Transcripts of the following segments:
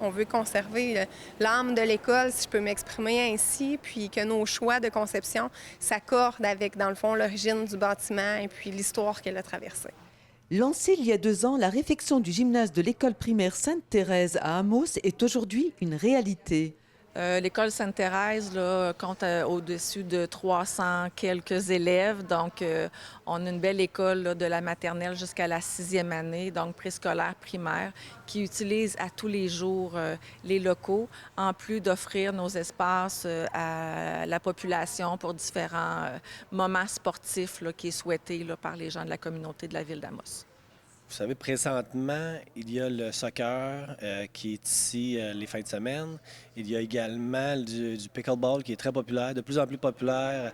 On veut conserver l'âme de l'école, si je peux m'exprimer ainsi, puis que nos choix de conception s'accordent avec, dans le fond, l'origine du bâtiment et puis l'histoire qu'elle a traversée. Lancée il y a 2 ans, la réfection du gymnase de l'école primaire Sainte-Thérèse à Amos est aujourd'hui une réalité. L'école Sainte-Thérèse là, compte au-dessus de 300 quelques élèves. Donc, on a une belle école là, de la maternelle jusqu'à la 6e année, donc préscolaire, primaire, qui utilise à tous les jours les locaux, en plus d'offrir nos espaces à la population pour différents moments sportifs là, qui est souhaité là, par les gens de la communauté de la ville d'Amos. Vous savez, présentement, il y a le soccer qui est ici les fins de semaine. Il y a également du pickleball qui est très populaire, de plus en plus populaire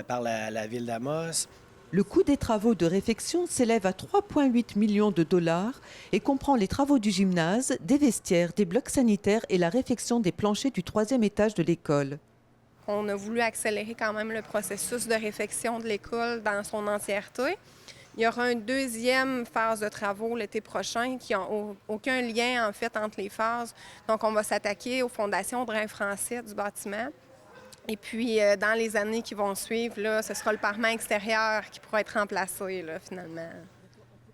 par la ville d'Amos. Le coût des travaux de réfection s'élève à 3,8 millions de dollars et comprend les travaux du gymnase, des vestiaires, des blocs sanitaires et la réfection des planchers du 3e étage de l'école. On a voulu accélérer quand même le processus de réfection de l'école dans son entièreté. Il y aura une deuxième phase de travaux l'été prochain qui n'a aucun lien, en fait, entre les phases. Donc, on va s'attaquer aux fondations drain français du bâtiment. Et puis, dans les années qui vont suivre, là, ce sera le parement extérieur qui pourra être remplacé, là, finalement.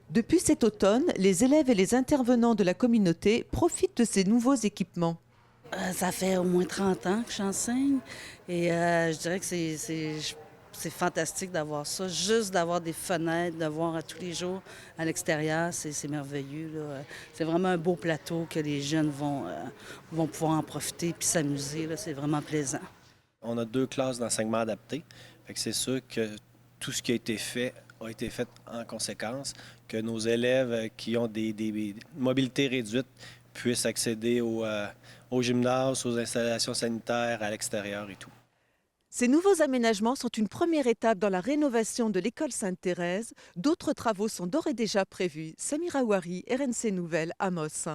Depuis cet automne, les élèves et les intervenants de la communauté profitent de ces nouveaux équipements. Ça fait au moins 30 ans que j'enseigne et je dirais que c'est fantastique d'avoir ça. Juste d'avoir des fenêtres, de voir à tous les jours à l'extérieur, c'est merveilleux, là. C'est vraiment un beau plateau que les jeunes vont pouvoir en profiter puis s'amuser, là. C'est vraiment plaisant. On a 2 classes d'enseignement adapté. Fait que c'est sûr que tout ce qui a été fait en conséquence, que nos élèves qui ont des mobilités réduites puissent accéder au gymnase, aux installations sanitaires à l'extérieur et tout. Ces nouveaux aménagements sont une première étape dans la rénovation de l'école Sainte-Thérèse. D'autres travaux sont d'ores et déjà prévus. Samira Ouari, RNC Nouvelles, Amos.